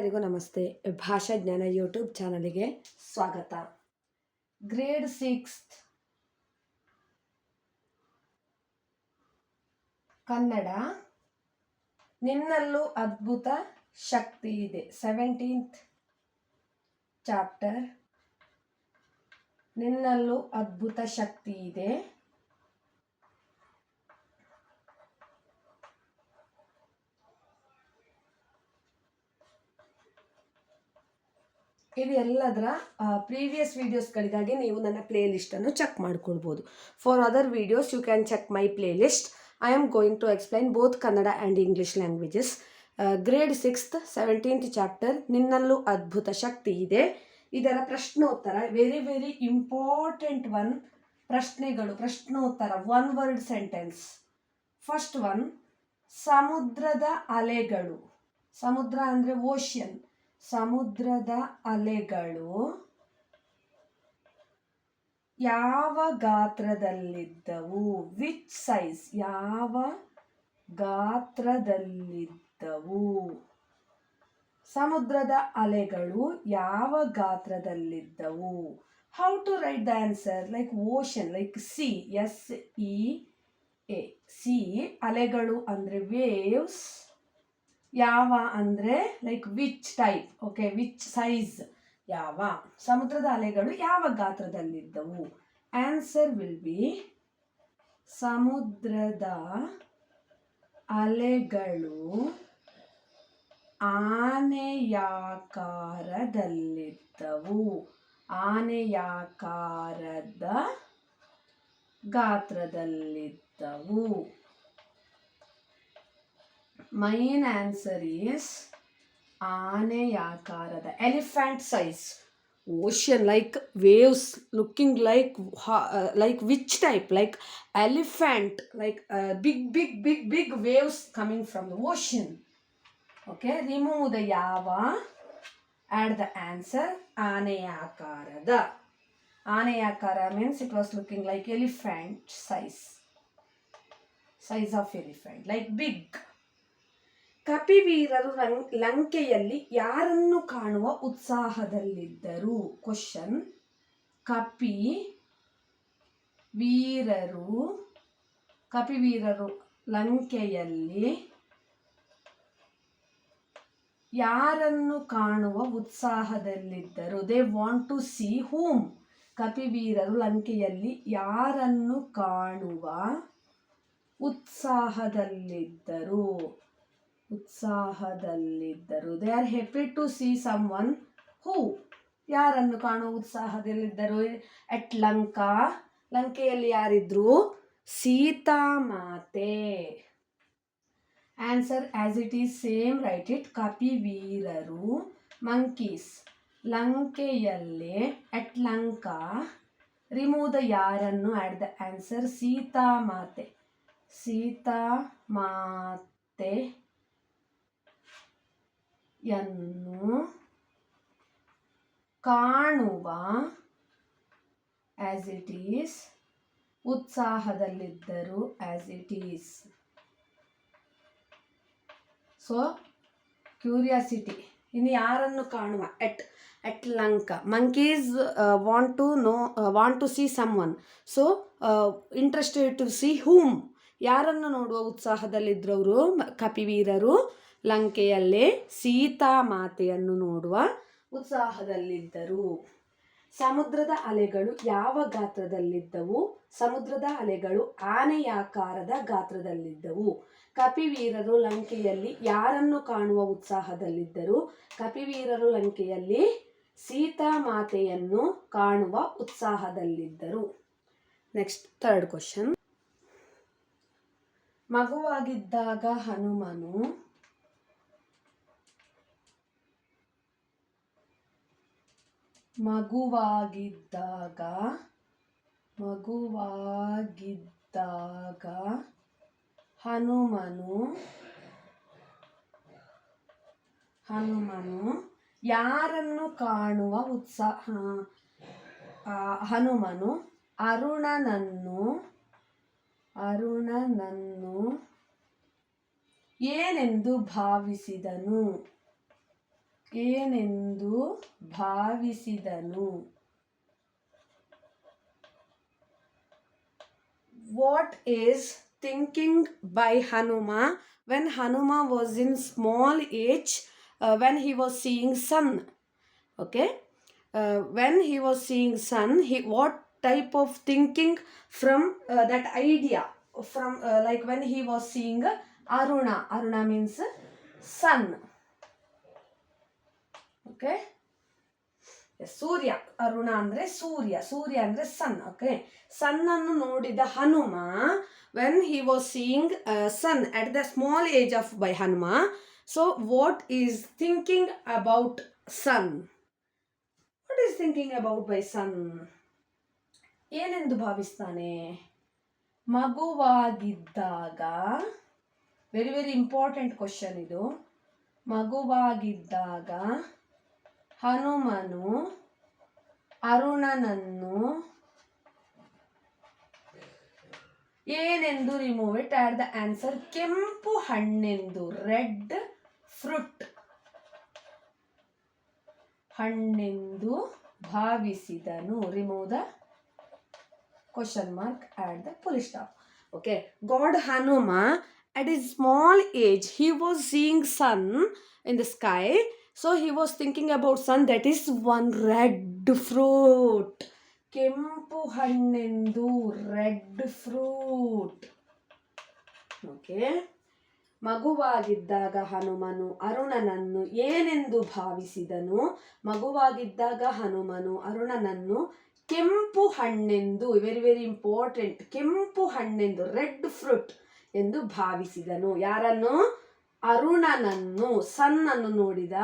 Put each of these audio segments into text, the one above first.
ಎಲ್ಲರಿಗೂ ನಮಸ್ತೆ. ಭಾಷಾ ಜ್ಞಾನ ಯೂಟ್ಯೂಬ್ ಚಾನಲ್ಗೆ ಸ್ವಾಗತ. ಗ್ರೇಡ್ 6 ಕನ್ನಡ. ನಿನ್ನಲ್ಲೂ ಅದ್ಭುತ ಶಕ್ತಿ ಇದೆ. 17th chapter. ನಿನ್ನಲ್ಲೂ ಅದ್ಭುತ ಶಕ್ತಿ ಇದೆ. ಇದು ಎಲ್ಲದರ ಪ್ರೀವಿಯಸ್ ವಿಡಿಯೋಸ್ಗಳಿಗಾಗಿ ನೀವು ನನ್ನ ಪ್ಲೇ ಲಿಸ್ಟನ್ನು ಚೆಕ್ ಮಾಡ್ಕೊಳ್ಬೋದು. For other videos you can check my playlist. I am going to explain both Kannada and English languages. Grade 6 17th chapter, ನಿನ್ನಲ್ಲೂ ಅದ್ಭುತ ಶಕ್ತಿ ಇದೆ. ಇದರ ಪ್ರಶ್ನೋತ್ತರ, ವೆರಿ ವೆರಿ ಇಂಪಾರ್ಟೆಂಟ್ ಒನ್. ಪ್ರಶ್ನೋತ್ತರ, one word sentence. First one, ಸಮುದ್ರದ ಅಲೆಗಳು. ಸಮುದ್ರ ಅಂದರೆ ಓಷನ್. ಸಮುದ್ರದ ಅಲೆಗಳು ಯಾವ ಗಾತ್ರದಲ್ಲಿದ್ದವು? Which size? ಯಾವ ಗಾತ್ರದಲ್ಲಿದ್ದವು? ಸಮುದ್ರದ ಅಲೆಗಳು ಯಾವ ಗಾತ್ರದಲ್ಲಿದ್ದವು? How to write the answer? Like ocean, like sea, SEA, sea. ಅಲೆಗಳು ಅಂದರೆ ವೇವ್ಸ್. ಯಾವ ಅಂದರೆ like which type. Okay, which size? ಯಾವ. ಸಮುದ್ರದ ಅಲೆಗಳು ಯಾವ ಗಾತ್ರದಲ್ಲಿದ್ದವು? ಆನ್ಸರ್ ವಿಲ್ ಬಿ ಸಮುದ್ರದ ಅಲೆಗಳು ಆನೆಯಾಕಾರದಲ್ಲಿದ್ದವು. ಆನೆಯಾಕಾರದ ಗಾತ್ರದಲ್ಲಿದ್ದವು. Main answer is ಆನೆಯಾಕಾರದ, elephant size. Ocean, like waves looking like which type? Like elephant, like big waves coming from the ocean. Okay, remove the ಯಾವ, add the answer ಆನೆಯಾಕಾರದ. ಆನೆಯಾಕಾರ means it was looking like elephant size of elephant, like big. ಕಪಿವೀರರು ಲಂಕೆಯಲ್ಲಿ ಯಾರನ್ನು ಕಾಣುವ ಉತ್ಸಾಹದಲ್ಲಿದ್ದರು? Question. ಕಪಿವೀರರು ಲಂಕೆಯಲ್ಲಿ ಯಾರನ್ನು ಕಾಣುವ ಉತ್ಸಾಹದಲ್ಲಿದ್ದರು? They want to see whom. ಕಪಿವೀರರು ಲಂಕೆಯಲ್ಲಿ ಯಾರನ್ನು ಕಾಣುವ ಉತ್ಸಾಹದಲ್ಲಿದ್ದರು? They are happy to see someone. Who? ಯಾರನ್ನು ಕಾಣುವ ಉತ್ಸಾಹದಲ್ಲಿದ್ದರು? ಎಟ್ ಲಂಕಾ. ಲಂಕೆಯಲ್ಲಿ ಯಾರಿದ್ರು? Sitamate. Answer as it is same, write it. ಕಪಿವೀರರು, ಮಂಕೀಸ್, ಲಂಕೆಯಲ್ಲಿ, ಎಟ್ ಲಂಕಾ. ರಿಮೂವ್ ದ ಯಾರನ್ನು, ಆಡ್ ದ ಆನ್ಸರ್ ಸೀತಾಮಾತೆ. ಯನ್ನು ಕಾಣುವ, ಆಸ್ ಇಟ್ ಈಸ್, ಉತ್ಸಾಹದಲ್ಲಿದ್ದರು, as it is. So curiosity. ಇನ್ನು ಯಾರನ್ನು ಕಾಣುವ? At Lanka. Monkeys want to see someone. So interested to see whom. ಯಾರನ್ನು ನೋಡುವ ಉತ್ಸಾಹದಲ್ಲಿದ್ದರು ಅವರು? ಕಪಿವೀರರು ಲಂಕೆಯಲ್ಲೇ ಸೀತಾಮಾತೆಯನ್ನು ನೋಡುವ ಉತ್ಸಾಹದಲ್ಲಿದ್ದರು. ಸಮುದ್ರದ ಅಲೆಗಳು ಯಾವ ಗಾತ್ರದಲ್ಲಿದ್ದವು? ಸಮುದ್ರದ ಅಲೆಗಳು ಆನೆಯಾಕಾರದ ಗಾತ್ರದಲ್ಲಿದ್ದವು. ಕಪಿವೀರರು ಲಂಕೆಯಲ್ಲಿ ಯಾರನ್ನು ಕಾಣುವ ಉತ್ಸಾಹದಲ್ಲಿದ್ದರು? ಕಪಿವೀರರು ಲಂಕೆಯಲ್ಲಿ ಸೀತಾಮಾತೆಯನ್ನು ಕಾಣುವ ಉತ್ಸಾಹದಲ್ಲಿದ್ದರು. Next, third question. ಮಗುವಾಗಿದ್ದಾಗ ಹನುಮನು ಹನುಮನು ಯಾರನ್ನು ಕಾಣುವ ಉತ್ಸಾಹ? ಹನುಮನು ಅರುಣನನ್ನು ಏನೆಂದು ಭಾವಿಸಿದನು? ಏನೆಂದು ಭಾವಿಸಿದನು. What is thinking by Hanuma when Hanuma was in small age, when he was seeing sun? Okay, when he was seeing sun, what type of thinking from that idea from like when he was seeing Aruna means sun. Okay, ಸೂರ್ಯ, ಅರುಣ ಅಂದರೆ ಸೂರ್ಯ, ಸೂರ್ಯ ಅಂದರೆ ಸನ್. Okay, ಸನ್ನನ್ನು ನೋಡಿದ Hanuma, when he was seeing sun at the small age of by Hanuma. So what is thinking about sun? What is thinking about by sun? ಏನೆಂದು ಭಾವಿಸ್ತಾನೆ? ಮಗುವಾಗಿದ್ದಾಗ, very very important question ಇದು. ಮಗುವಾಗಿದ್ದಾಗ ಹನುಮನು ಅರುಣನನ್ನು ಏನೆಂದು, remove it, add the answer, ಕೆಂಪು ಹಣ್ಣೆಂದು, ರೆಡ್ ಫ್ರೂಟ್, ಹಣ್ಣೆಂದು ಭಾವಿಸಿದನು. Remove the question mark, add the full stop. Okay, God Hanuma at his small age he was seeing sun in the sky. So he was thinking about sun, that is one red fruit. ಕೆಂಪು ಹಣ್ಣೆಂದು, red fruit. Okay, ಮಗುವಾಗಿದ್ದಾಗ ಹನುಮನು ಅರುಣನನ್ನು ಏನೆಂದು ಭಾವಿಸಿದನು? ಮಗುವಾಗಿದ್ದಾಗ ಹನುಮನು ಅರುಣನನ್ನು ಕೆಂಪು ಹಣ್ಣೆಂದು, very very important, ಕೆಂಪು ಹಣ್ಣೆಂದು, red fruit ಎಂದು ಭಾವಿಸಿದನು. ಯಾರನ್ನು? ಅರುಣನನ್ನು. ಸನ್ನನ್ನು ನೋಡಿದ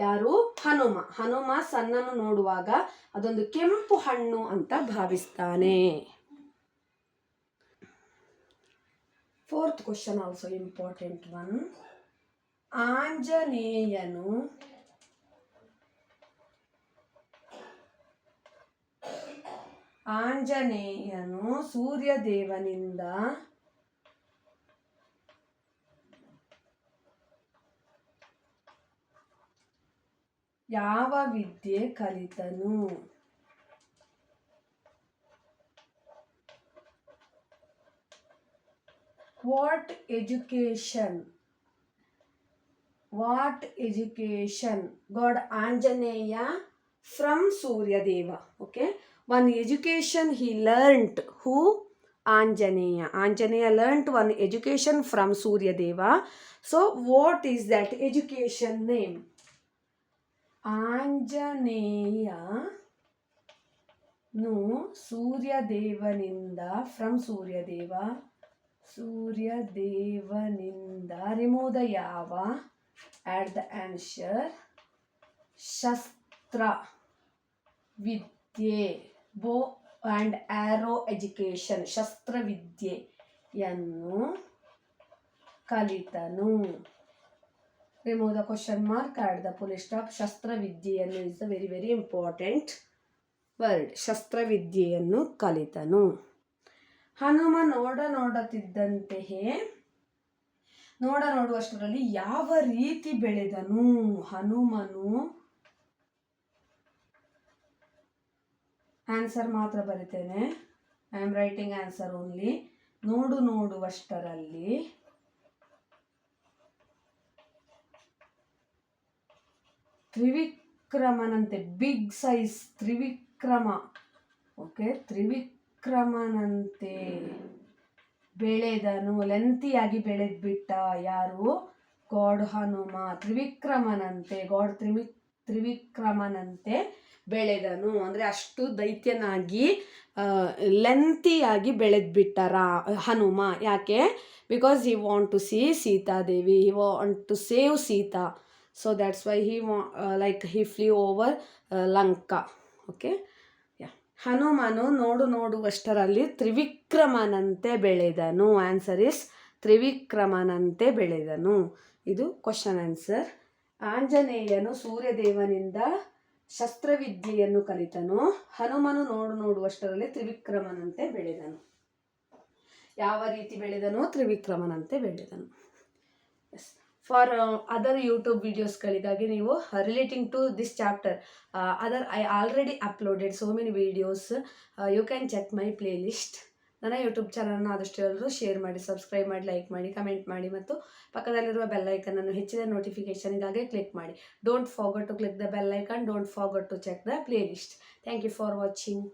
ಯಾರು? ಹನುಮ. ಹನುಮ ಸನ್ನನ್ನು ನೋಡುವಾಗ ಅದೊಂದು ಕೆಂಪು ಹಣ್ಣು ಅಂತ ಭಾವಿಸ್ತಾನೆ. Fourth question also important one. ಆಂಜನೇಯನು ಸೂರ್ಯದೇವನಿಂದ ಯಾವ ವಿದ್ಯೆ ಕಲಿತನು? What education got Anjaneya from Suryadeva? Okay, one education he learnt. Who? Anjaneya. Anjaneya learnt one education from Suryadeva. So what is that education name? ಆಂಜನೇಯನು ಸೂರ್ಯದೇವನಿಂದ, ಫ್ರಮ್ ಸೂರ್ಯದೇವನಿಂದ, remove the ಯಾವ, add the answer, ಶಸ್ತ್ರ ವಿದ್ಯೆ, bow and arrow education, ಶಸ್ತ್ರವಿದ್ಯೆಯನ್ನು ಕಲಿತನು. Remove the question mark, add the full stop. ಶಸ್ತ್ರವಿದ್ಯೆಯನ್ನು is a very very important word. ಶಸ್ತ್ರವಿದ್ಯೆಯನ್ನು ಕಲಿತನು. ಹನುಮ ನೋಡುವಷ್ಟರಲ್ಲಿ ಯಾವ ರೀತಿ ಬೆಳೆದನು? ಹನುಮನು ಆನ್ಸರ್ ಮಾತ್ರ ಬರಿತೇನೆ. I am writing answer only. ನೋಡುವಷ್ಟರಲ್ಲಿ ತ್ರಿವಿಕ್ರಮನಂತೆ, ಬಿಗ್ ಸೈಜ್ ತ್ರಿವಿಕ್ರಮ. ಓಕೆ, ತ್ರಿವಿಕ್ರಮನಂತೆ ಬೆಳೆದನು, ಲೆಂತಿಯಾಗಿ ಬೆಳೆದ್ಬಿಟ್ಟ. ಯಾರು? ಗಾಡ್ ಹನುಮ. ತ್ರಿವಿಕ್ರಮನಂತೆ, ಗಾಡ್ ತ್ರಿವಿಕ್ರಮನಂತೆ ಬೆಳೆದನು ಅಂದರೆ ಅಷ್ಟು ದೈತ್ಯನಾಗಿ ಲೆಂತಿಯಾಗಿ ಬೆಳೆದ್ಬಿಟ್ಟ ಹನುಮ. ಯಾಕೆ? Because he want to see Sitadevi, he want to save Sita. So that's why he flew over Lanka. Okay, yeah. ಹನುಮನು ನೋಡುವಷ್ಟರಲ್ಲಿ ತ್ರಿವಿಕ್ರಮನಂತೆ ಬೆಳೆದನು. ಆನ್ಸರ್ ಇಸ್ ತ್ರಿವಿಕ್ರಮನಂತೆ ಬೆಳೆದನು. ಇದು ಕ್ವಶನ್ ಆನ್ಸರ್. ಆಂಜನೇಯನು ಸೂರ್ಯದೇವನಿಂದ ಶಸ್ತ್ರವಿದ್ಯೆಯನ್ನು ಕಲಿತನು. ಹನುಮನು ನೋಡುವಷ್ಟರಲ್ಲಿ ತ್ರಿವಿಕ್ರಮನಂತೆ ಬೆಳೆದನು. ಯಾವ ರೀತಿ ಬೆಳೆದನು? ತ್ರಿವಿಕ್ರಮನಂತೆ ಬೆಳೆದನು. ಎಸ್. ಫಾರ್ ಅದರ್ ಯೂಟ್ಯೂಬ್ ವೀಡಿಯೋಸ್ಗಳಿಗಾಗಿ ನೀವು relating to this chapter other I already uploaded so many videos. You can check my playlist. ನನ್ನ ಯೂಟ್ಯೂಬ್ ಚಾನಲ್ನ ಆದಷ್ಟು ಎಲ್ಲರೂ ಶೇರ್ ಮಾಡಿ, ಸಬ್ಸ್ಕ್ರೈಬ್ ಮಾಡಿ, ಲೈಕ್ ಮಾಡಿ, ಕಮೆಂಟ್ ಮಾಡಿ ಮತ್ತು ಪಕ್ಕದಲ್ಲಿರುವ ಬೆಲ್ ಐಕನನ್ನು ಹೆಚ್ಚಿನ ನೋಟಿಫಿಕೇಷನ್ಗಾಗಿ ಕ್ಲಿಕ್ ಮಾಡಿ. Don't forget to click the bell icon. Don't forget to check the playlist. Thank you for watching.